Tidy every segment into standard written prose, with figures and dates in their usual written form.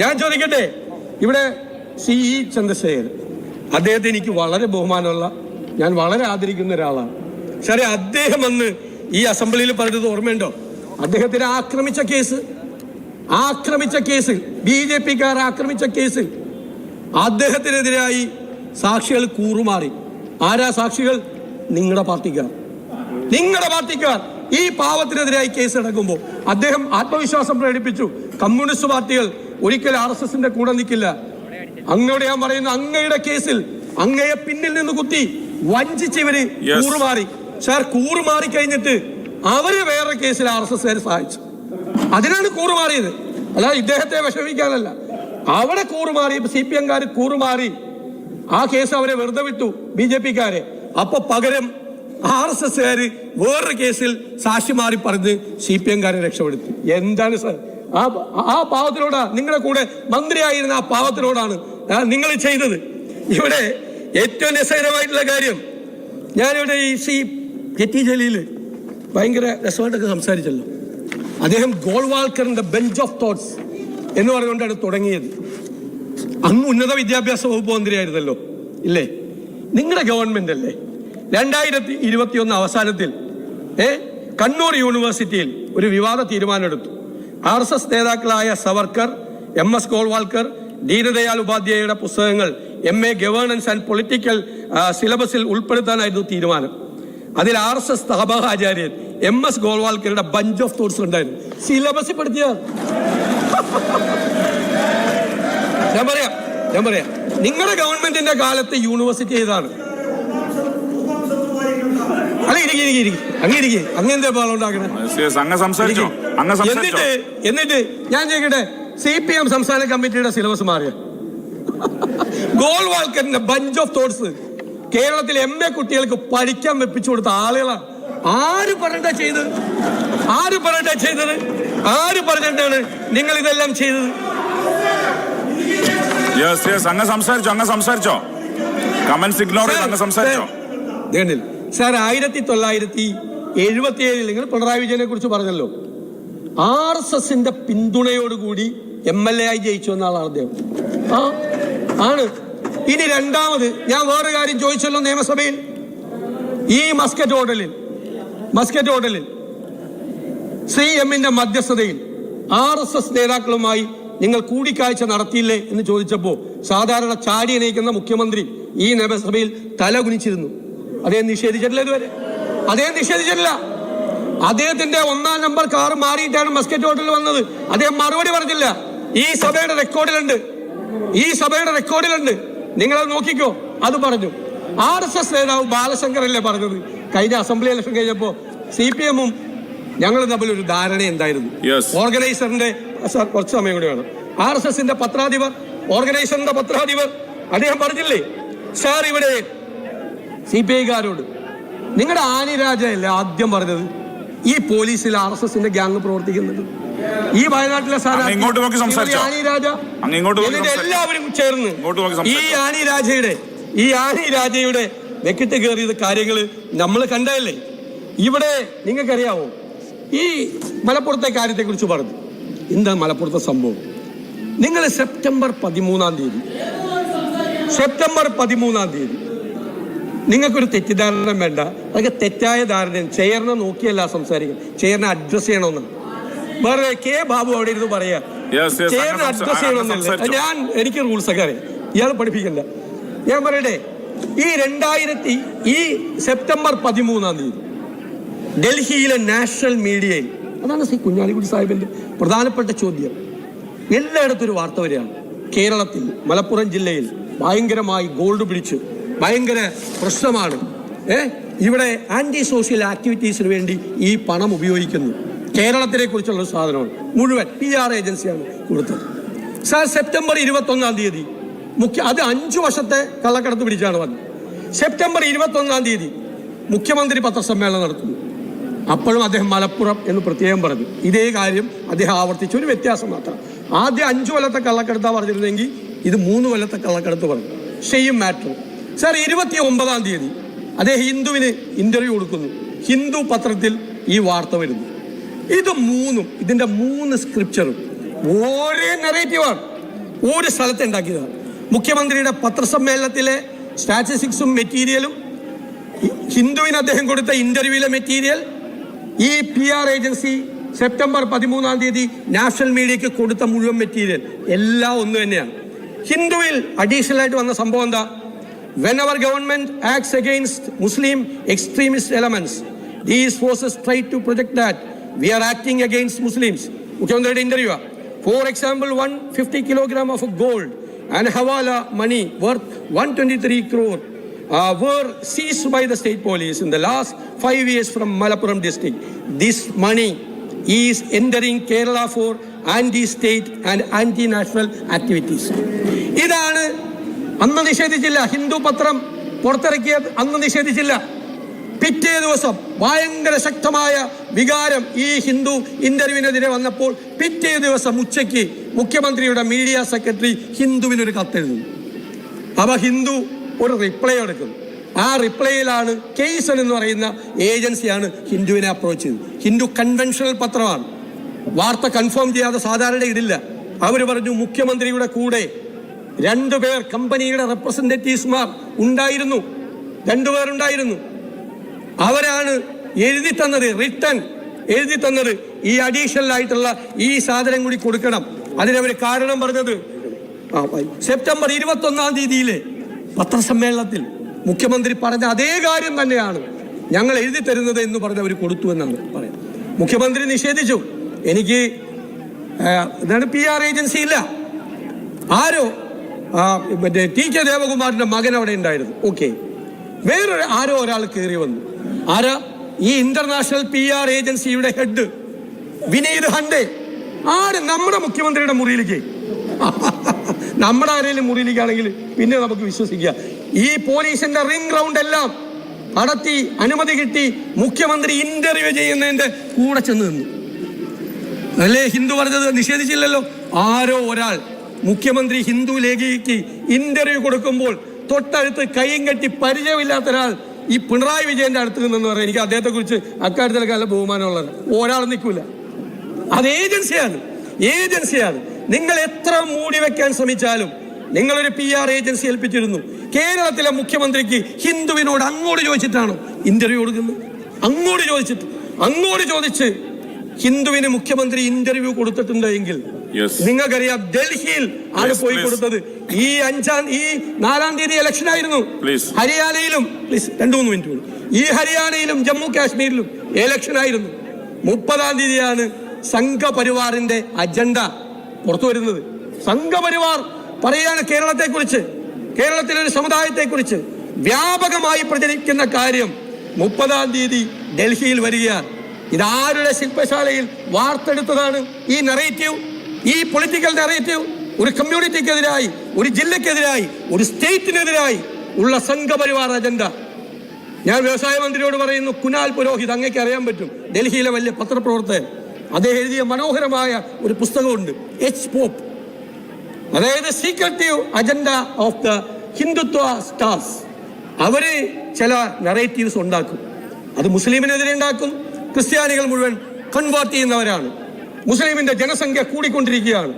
ഞാൻ ചോദിക്കട്ടെ, ഇവിടെ CE ചന്ദ്രശേഖരൻ, അദ്ദേഹത്തെ എനിക്ക് വളരെ ബഹുമാനമുള്ള, ഞാൻ വളരെ ആദരിക്കുന്ന ഒരാളാണ്. ശരി, അദ്ദേഹം അന്ന് ഈ അസംബ്ലിയിൽ പറഞ്ഞത് ഓർമ്മയുണ്ടോ? അദ്ദേഹത്തിനെ ആക്രമിച്ച കേസിൽ BJP-ക്കാർ ആക്രമിച്ച കേസിൽ അദ്ദേഹത്തിനെതിരായി സാക്ഷികൾ കൂറുമാറി. ആരാ സാക്ഷികൾ? നിങ്ങളുടെ പാർട്ടിക്കാർ. ഈ പാവത്തിനെതിരായി കേസ് നടക്കുമ്പോൾ അദ്ദേഹം ആത്മവിശ്വാസം പ്രകടിപ്പിച്ചു. കമ്മ്യൂണിസ്റ്റ് പാർട്ടികൾ ഒരിക്കലും RSSന്റെ കൂടെ നിൽക്കില്ല. അങ്ങയോട് ഞാൻ പറയുന്നു, അങ്ങയുടെ കേസിൽ അങ്ങയെ പിന്നിൽ നിന്ന് കുത്തി വഞ്ചിച്ച് ഇവര് കൂറുമാറി. സാർ, കൂറുമാറി കഴിഞ്ഞിട്ട് അവര് വേറെ കേസിൽ RSSകാർ സഹായിച്ചു. അതിനാണ് കൂറുമാറിയത്, അല്ലാതെ ഇദ്ദേഹത്തെ വിഷമിക്കാനല്ല. അവിടെ കൂറുമാറി, CPM-കാർ കൂറുമാറി. ആ കേസ് അവരെ വെറുതെ വിട്ടു, BJP-ക്കാരെ. അപ്പൊ പകരം RSSകാര് വേറൊരു കേസിൽ സാക്ഷി മാറി പറഞ്ഞ് CPM-കാരെ രക്ഷപ്പെടുത്തി. എന്താണ് സാർ? ആ പാവത്തിനോടാ, നിങ്ങളുടെ കൂടെ മന്ത്രിയായിരുന്ന ആ പാവത്തിനോടാണ് നിങ്ങൾ ചെയ്തത്. ഇവിടെ ഏറ്റവും രസകരമായിട്ടുള്ള കാര്യം, ഞാനിവിടെ ഈ KT ജലീൽ ഭയങ്കര രസമായിട്ടൊക്കെ സംസാരിച്ചല്ലോ. അദ്ദേഹം ഗോൾവാൾക്കറിന്റെ ബെഞ്ച് ഓഫ് തോട്ട്സ് എന്ന് പറഞ്ഞുകൊണ്ടാണ് തുടങ്ങിയത്. അങ്ങ് ഉന്നത വിദ്യാഭ്യാസ വകുപ്പ് മന്ത്രിയായിരുന്നല്ലോ, ഇല്ലേ? നിങ്ങളുടെ ഗവൺമെന്റ് അല്ലേ 2021 അവസാനത്തിൽ കണ്ണൂർ യൂണിവേഴ്സിറ്റിയിൽ ഒരു വിവാദ തീരുമാനമെടുത്തു. RSS നേതാക്കളായ സവർക്കർ, MS ഗോൾവാൾക്കർ, ദീനദയാൽ ഉപാധ്യായയുടെ പുസ്തകങ്ങൾ MA ഗവേണൻസ് ആൻഡ് പൊളിറ്റിക്കൽ സിലബസിൽ ഉൾപ്പെടുത്താനായിരുന്നു തീരുമാനം. അതിൽ RSS സ്ഥാപകാചാര്യൻ MS ഗോൾവാൾക്കറുടെ ബഞ്ച് ഓഫ് തോട്ട്സ് ഉണ്ടായിരുന്നു. സിലബസിൽ പഠിക്കുക. ഞാൻ പറയാം, നിങ്ങളുടെ ഗവൺമെന്റിന്റെ കാലത്ത് യൂണിവേഴ്സിറ്റി ഏതാണ്? അല്ല, അങ്ങനെന്താ പാളുണ്ടാക്കണേ? എന്നിട്ട് ഞാൻ ചോദിക്കട്ടെ, CPM സംസ്ഥാന കമ്മിറ്റിയുടെ സിലബസ് മാറിയ ഗോൾവാൾക്കറിന്റെ ബഞ്ച് ഓഫ് തോട്ട്സ് കേരളത്തിലെ MA കുട്ടികൾക്ക് പഠിക്കാൻ വെപ്പിച്ചു കൊടുത്ത ആളുകളാണ്. ആര് പറഞ്ഞിട്ടാണ് നിങ്ങൾ ഇതെല്ലാം ചെയ്തത്? സാർ, 1977 നിങ്ങൾ പിണറായി വിജയനെ കുറിച്ച് പറഞ്ഞല്ലോ. RSSന്റെ പിന്തുണയോടുകൂടി MLA ആയി ജയിച്ചു വന്ന ആളാണ് അദ്ദേഹം. ആണ്. ഇനി രണ്ടാമത് ഞാൻ വേറെ കാര്യം ചോദിച്ചല്ലോ നിയമസഭയിൽ. ഈ മസ്കറ്റ് ഹോട്ടലിൽ CM-ന്റെ മധ്യസ്ഥതയിൽ RSS നേതാക്കളുമായി നിങ്ങൾ കൂടിക്കാഴ്ച നടത്തിയില്ലേ എന്ന് ചോദിച്ചപ്പോൾ സാധാരണ ചാടി എണീക്കുന്ന മുഖ്യമന്ത്രി ഈ നിയമസഭയിൽ തല കുനിച്ചിരുന്നു. അദ്ദേഹം നിഷേധിച്ചിട്ടില്ല. ഇതുവരെ അദ്ദേഹം നിഷേധിച്ചിട്ടില്ല. അദ്ദേഹത്തിന്റെ 1-ാം നമ്പർ കാർ മാറിയിട്ടാണ് മസ്കറ്റ് ഹോട്ടലിൽ വന്നത്. അദ്ദേഹം മറുപടി പറഞ്ഞില്ല. ഈ സഭയുടെ റെക്കോർഡിലുണ്ട്. നിങ്ങളത് നോക്കിക്കോ. അത് പറഞ്ഞു. RSS നേതാവ് ബാലശങ്കർ അല്ലേ പറഞ്ഞത്? കഴിഞ്ഞ അസംബ്ലി ഇലക്ഷൻ കഴിഞ്ഞപ്പോ CPM-ഉം ഞങ്ങളും തമ്മിൽ ഒരു ധാരണ എന്തായിരുന്നു? ഓർഗനൈസറിന്റെ കുറച്ച് സമയം കൂടി വേണം. RSSന്റെ പത്രാധിപർ, ഓർഗനൈസറിന്റെ പത്രാധിപർ അദ്ദേഹം പറഞ്ഞില്ലേ സാർ, ഇവിടെ CPI-കാരോട് നിങ്ങളുടെ ആനിരാജയല്ലേ ആദ്യം പറഞ്ഞത് ഈ പോലീസിൽ RSSന്റെ ഗ്യാങ് പ്രവർത്തിക്കുന്നത്? ഈ വയനാട്ടിലെ ആനിരാജ എന്നിട്ട് എല്ലാവരും ചേർന്ന് ഈ ആനിരാജയുടെ വെക്കിട്ട് കയറിയത് കാര്യങ്ങൾ നമ്മൾ കണ്ടതല്ലേ? ഇവിടെ നിങ്ങൾക്കറിയാവോ ഈ മലപ്പുറത്തെ കാര്യത്തെ കുറിച്ച് പറഞ്ഞു? എന്താ മലപ്പുറത്തെ സംഭവം? നിങ്ങൾ സെപ്റ്റംബർ 13-ാം തീയതി നിങ്ങൾക്കൊരു തെറ്റിദ്ധാരണ വേണ്ട. അതൊക്കെ തെറ്റായ ധാരണ. ചെയറിനെ നോക്കിയല്ല സംസാരിക്കും, ചെയറിനെ അഡ്രസ് ചെയ്യണമെന്നാണ്. വേറെ ബാബു അവിടെ ഇരുന്ന് പറയാ ചെയറിനെ അഡ്രസ് ചെയ്യണമെന്നല്ല. എനിക്ക് റൂൾസ് ഒക്കെ അറിയാം, ഇയാൾ പഠിപ്പിക്കണ്ട. ഞാൻ പറയട്ടെ, ഈ സെപ്റ്റംബർ 13-ാം തീയതി ഡൽഹിയിലെ നാഷണൽ മീഡിയയിൽ, അതാണ് കുഞ്ഞാലിക്കുട്ടി സാഹിബിന്റെ പ്രധാനപ്പെട്ട ചോദ്യം, എല്ലായിടത്തും ഒരു വാർത്ത വരികയാണ്. കേരളത്തിൽ മലപ്പുറം ജില്ലയിൽ ഭയങ്കരമായി ഗോൾഡ് പിടിച്ച് ഭയങ്കര പ്രശ്നമാണ്. ഇവിടെ ആന്റി സോഷ്യൽ ആക്ടിവിറ്റീസിന് വേണ്ടി ഈ പണം ഉപയോഗിക്കുന്നു. കേരളത്തിനെ കുറിച്ചുള്ള സാധനമാണ് മുഴുവൻ PR ഏജൻസിയാണ് കൊടുത്തത്. സാർ, സെപ്റ്റംബർ 21-ാം തീയതി അത് 5 വർഷത്തെ കള്ളക്കടത്ത് പിടിച്ചാണ് വന്നത്. സെപ്റ്റംബർ 21-ാം തീയതി മുഖ്യമന്ത്രി പത്രസമ്മേളനം നടത്തുന്നു. അപ്പോഴും അദ്ദേഹം മലപ്പുറം എന്ന് പ്രത്യേകം പറഞ്ഞു. ഇതേ കാര്യം അദ്ദേഹം ആവർത്തിച്ചു, ഒരു വ്യത്യാസം മാത്രം. ആദ്യം 5 കൊല്ലത്തെ കള്ളക്കടത്താണ് പറഞ്ഞിരുന്നെങ്കിൽ ഇത് 3 കൊല്ലത്തെ കള്ളക്കടത്ത് പറഞ്ഞു. Same matter. സാർ, 29-ാം തീയതി അദ്ദേഹം ഹിന്ദുവിന് ഇന്റർവ്യൂ കൊടുക്കുന്നു. ഹിന്ദു പത്രത്തിൽ ഈ വാർത്ത വരുന്നു. ഇതിന്റെ 3 സ്ക്രിപ്ചറും ഒരേ നെറേറ്റീവാണ്. ഒരു സ്ഥലത്ത് ഉണ്ടാക്കിയതാണ്. മുഖ്യമന്ത്രിയുടെ പത്രസമ്മേളനത്തിലെ സ്റ്റാറ്റിസ്റ്റിക്സും മെറ്റീരിയലും, ഹിന്ദുവിന് അദ്ദേഹം കൊടുത്ത ഇന്റർവ്യൂവിലെ മെറ്റീരിയൽ, ഈ PR ഏജൻസി സെപ്റ്റംബർ 13 നാഷണൽ മീഡിയയ്ക്ക് കൊടുത്ത മുഴുവൻ മെറ്റീരിയൽ എല്ലാം ഒന്ന് തന്നെയാണ്. ഹിന്ദുവിൽ അഡീഷണൽ ആയിട്ട് വന്ന സംഭവം എന്താ? When our government acts against Muslim extremist elements, these forces try to project that we are acting against Muslims. മുഖ്യമന്ത്രിയുടെ interview. For example, 150 kilogram of gold and hawala money worth 123 crore were seized by the state police in the last 5 years from Malappuram district. This money is entering Kerala for anti-state and anti-national activities. ഇതാണ് അന്ന് നിഷേധിച്ചില്ല. ഹിന്ദു പത്രം പുറത്തിറക്കിയത് അന്ന് നിഷേധിച്ചില്ല. പിറ്റേ ദിവസം ഭയങ്കര ശക്തമായ വികാരം ഈ ഹിന്ദു ഇന്റർവ്യൂവിനെതിരെ വന്നപ്പോൾ പിറ്റേ ദിവസം ഉച്ചയ്ക്ക് മുഖ്യമന്ത്രിയുടെ മീഡിയ സെക്രട്ടറി ഹിന്ദുവിനൊരു കത്തെഴുതുന്നു. അപ്പൊ ഹിന്ദു ഒരു റിപ്ലൈ എടുക്കുന്നു. ആ റിപ്ലൈയിലാണ് കേസൺ എന്ന് പറയുന്ന ഏജൻസിയാണ് ഹിന്ദുവിനെ അപ്രോച്ച് ചെയ്തത്. ഹിന്ദു കൺവെൻഷണൽ പത്രമാണ്, വാർത്ത കൺഫേം ചെയ്യാതെ സാധാരണ ഇടില്ല. അവർ പറഞ്ഞു മുഖ്യമന്ത്രിയുടെ കൂടെ 2 പേർ കമ്പനിയുടെ റെപ്രസെന്റേറ്റീവ്സ്മാർ ഉണ്ടായിരുന്നു, 2 പേരുണ്ടായിരുന്നു. അവരാണ് എഴുതി തന്നത്, റിട്ടൺ എഴുതി തന്നത് ഈ അഡീഷണൽ ആയിട്ടുള്ള ഈ സാധനം കൂടി കൊടുക്കണം. അതിനവർ കാരണം പറഞ്ഞത് സെപ്റ്റംബർ 21 പത്രസമ്മേളനത്തിൽ മുഖ്യമന്ത്രി പറഞ്ഞ അതേ കാര്യം തന്നെയാണ് ഞങ്ങൾ എഴുതി തരുന്നത് എന്ന് പറഞ്ഞ് അവർ കൊടുത്തു എന്നാണ് പറയുന്നത്. മുഖ്യമന്ത്രി നിഷേധിച്ചു. എനിക്ക് ഇതാണ് PR ഏജൻസി ഇല്ല. ആരോ മറ്റേ TK ദേവകുമാറിന്റെ മകൻ അവിടെ ഉണ്ടായിരുന്നു. ഓക്കെ, വേറൊരു ആരോ ഒരാൾ കയറി വന്നു. ആരാ? ഈ ഇന്റർനാഷണൽ PR ഏജൻസിയുടെ ഹെഡ് വിനീത് ഹണ്ടെ. ആര്? നമ്മുടെ മുഖ്യമന്ത്രിയുടെ മുറിയിലേക്ക്. നമ്മുടെ ആരെങ്കിലും മുറിയിലേക്കാണെങ്കിൽ പിന്നെ നമുക്ക് വിശ്വസിക്കാം. ഈ പോലീസിന്റെ റിംഗ് റൗണ്ട് എല്ലാം നടത്തി അനുമതി കിട്ടി മുഖ്യമന്ത്രി ഇന്റർവ്യൂ ചെയ്യുന്നതിന്റെ കൂടെ ചെന്ന് നിന്നു. അല്ലേ ഹിന്ദു പറഞ്ഞത്? നിഷേധിച്ചില്ലല്ലോ. ആരോ ഒരാൾ മുഖ്യമന്ത്രി ഹിന്ദു ലേഖയ്ക്ക് ഇന്റർവ്യൂ കൊടുക്കുമ്പോൾ തൊട്ടടുത്ത് കൈയും കെട്ടി പരിചയമില്ലാത്ത ഒരാൾ ഈ പിണറായി വിജയന്റെ അടുത്ത് നിന്നെന്ന് പറയാം. എനിക്ക് അദ്ദേഹത്തെ കുറിച്ച് അക്കാര്യത്തിലൊക്കെ നല്ല ബഹുമാനമുള്ളത്. ഒരാൾ നിൽക്കൂല. അത് ഏജൻസിയാണ്. നിങ്ങൾ എത്ര മൂടി വെക്കാൻ ശ്രമിച്ചാലും, നിങ്ങളൊരു PR ഏജൻസി ഏൽപ്പിച്ചിരുന്നു. കേരളത്തിലെ മുഖ്യമന്ത്രിക്ക് ഹിന്ദുവിനോട് അങ്ങോട്ട് ചോദിച്ചിട്ടാണോ ഇന്റർവ്യൂ കൊടുക്കുന്നത്? അങ്ങോട്ട് ചോദിച്ച് ഹിന്ദുവിന് മുഖ്യമന്ത്രി ഇന്റർവ്യൂ കൊടുത്തിട്ടുണ്ട് എങ്കിൽ നിങ്ങൾക്കറിയാം ഡൽഹിയിൽ ആണ് പോയി കൊടുത്തത്. ഈ 4 ഇലക്ഷൻ ആയിരുന്നു. ഹരിയാനയിലും 2-3 മിനിറ്റ് ഈ ഹരിയാനയിലും ജമ്മു കാശ്മീരിലും ഇലക്ഷൻ ആയിരുന്നു. 30 സംഘപരിവാറിന്റെ അജണ്ട പുറത്തു വരുന്നത്. സംഘപരിവാർ പറയാണ് കേരളത്തെക്കുറിച്ച്, കേരളത്തിലെ ഒരു സമുദായത്തെക്കുറിച്ച് വ്യാപകമായി പ്രചരിക്കുന്ന കാര്യം 30 ഡൽഹിയിൽ വരികയാണ്. ഇതാരുടെ ശില്പശാലയിൽ വാർത്തെടുത്തതാണ് ഈ നറേറ്റീവ്, ഈ പൊളിറ്റിക്കൽ നറേറ്റീവ്? ഒരു കമ്മ്യൂണിറ്റിക്കെതിരായി, ഒരു ജില്ലക്കെതിരായി, ഒരു സ്റ്റേറ്റിനെതിരായി ഉള്ള സംഘപരിവാർ അജണ്ട. ഞാൻ വ്യവസായ മന്ത്രിയോട് പറയുന്നു, കുനാൽ പുരോഹിത് അങ്ങേക്ക് അറിയാൻ പറ്റും, ഡൽഹിയിലെ വലിയ പത്രപ്രവർത്തകൻ. അദ്ദേഹം എഴുതിയ മനോഹരമായ ഒരു പുസ്തകമുണ്ട്, എച്ച് പോപ്പ്. അതായത് secretive agenda of the Hindutva stars. അവര് ചില നറേറ്റീവ്സ് ഉണ്ടാക്കും. അത് മുസ്ലിമിനെതിരെ ഉണ്ടാക്കും. ക്രിസ്ത്യാനികൾ മുഴുവൻ കൺവേർട്ട് ചെയ്യുന്നവരാണ്. മുസ്ലിമിന്റെ ജനസംഖ്യ കൂടിക്കൊണ്ടിരിക്കുകയാണ്.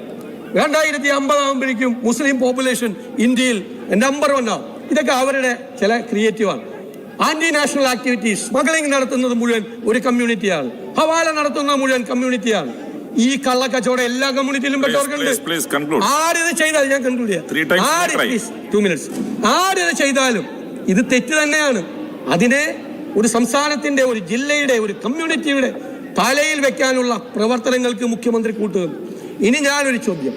2050 ആകുമ്പോഴേക്കും മുസ്ലിം പോപ്പുലേഷൻ ഇന്ത്യയിൽ നമ്പർ 1 ആവും. ഇതൊക്കെ അവരുടെ ചില ക്രിയേറ്റീവാണ്. ആന്റി നാഷണൽ ആക്ടിവിറ്റീസ്, സ്മഗ്ലിംഗ് നടത്തുന്നത് മുഴുവൻ ഒരു കമ്മ്യൂണിറ്റിയാണ്. ഹവാല നടത്തുന്നത് മുഴുവൻ കമ്മ്യൂണിറ്റിയാണ്. ഈ കള്ളക്കച്ചവടം എല്ലാ കമ്മ്യൂണിറ്റിയിലും പെട്ടവർക്കുണ്ട്. ആരിത് ചെയ്താലും, ഞാൻ കൺക്ലൂഡ് ചെയ്യാം, 2 minutes, ആരിത് ചെയ്താലും ഇത് തെറ്റ് തന്നെയാണ്. അതിനെ ഒരു സംസ്ഥാനത്തിന്റെ, ഒരു ജില്ലയുടെ, ഒരു കമ്മ്യൂണിറ്റിയുടെ തലയിൽ വെക്കാനുള്ള പ്രവർത്തനങ്ങൾക്ക് മുഖ്യമന്ത്രി കൂട്ടുന്നു. ഇനി ഞാനൊരു ചോദ്യം,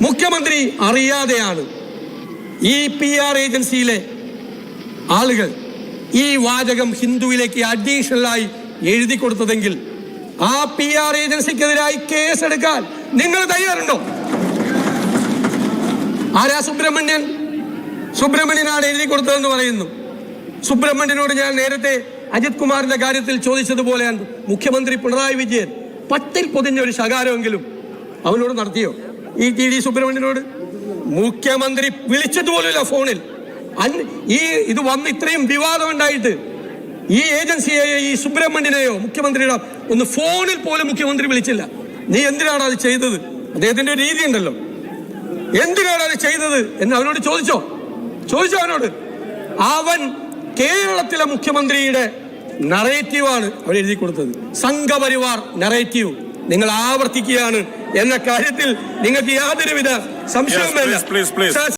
മുഖ്യമന്ത്രി അറിയാതെയാണ് ഈ PR ഏജൻസിയിലെ ആളുകൾ ഈ വാചകം ഹിന്ദുവിലേക്ക് അഡീഷണലായി എഴുതി കൊടുത്തതെങ്കിൽ ആ PR ഏജൻസിക്കെതിരായി കേസെടുക്കാൻ നിങ്ങൾ തയ്യാറുണ്ടോ? ആരാ? സുബ്രഹ്മണ്യനാണ് എഴുതി കൊടുത്തതെന്ന് പറയുന്നു. സുബ്രഹ്മണ്യനോട് ഞാൻ നേരത്തെ അജിത് കുമാറിന്റെ കാര്യത്തിൽ ചോദിച്ചതുപോലെയാണ് മുഖ്യമന്ത്രി പിണറായി വിജയൻ പട്ടിൽ പൊതിഞ്ഞ ഒരു ശകാരമെങ്കിലും അവനോട് നടത്തിയോ? ഈ TD സുബ്രഹ്മണ്യനോട് മുഖ്യമന്ത്രി വിളിച്ചിട്ട് പോലുമില്ല ഫോണിൽ. ഇത് വന്ന് ഇത്രയും വിവാദം ഉണ്ടായിട്ട് ഈ ഏജൻസിയെയോ ഈ സുബ്രഹ്മണ്യനെയോ മുഖ്യമന്ത്രിയുടെ ഒന്ന് ഫോണിൽ പോലും മുഖ്യമന്ത്രി വിളിച്ചില്ല. നീ എന്തിനാണ് അത് ചെയ്തത്? അദ്ദേഹത്തിന്റെ രീതി ഉണ്ടല്ലോ. എന്തിനാണ് അത് ചെയ്തത് എന്ന് അവനോട് ചോദിച്ചോ അവനോട്. അവൻ കേരളത്തിലെ മുഖ്യമന്ത്രിയുടെ നറേറ്റീവാണ് അവർ എഴുതി കൊടുത്തത്. സംഘപരിവാർ നറേറ്റീവ് നിങ്ങൾ ആവർത്തിക്കുകയാണ് എന്ന കാര്യത്തിൽ നിങ്ങൾക്ക് യാതൊരുവിധ സംശയവുമില്ല.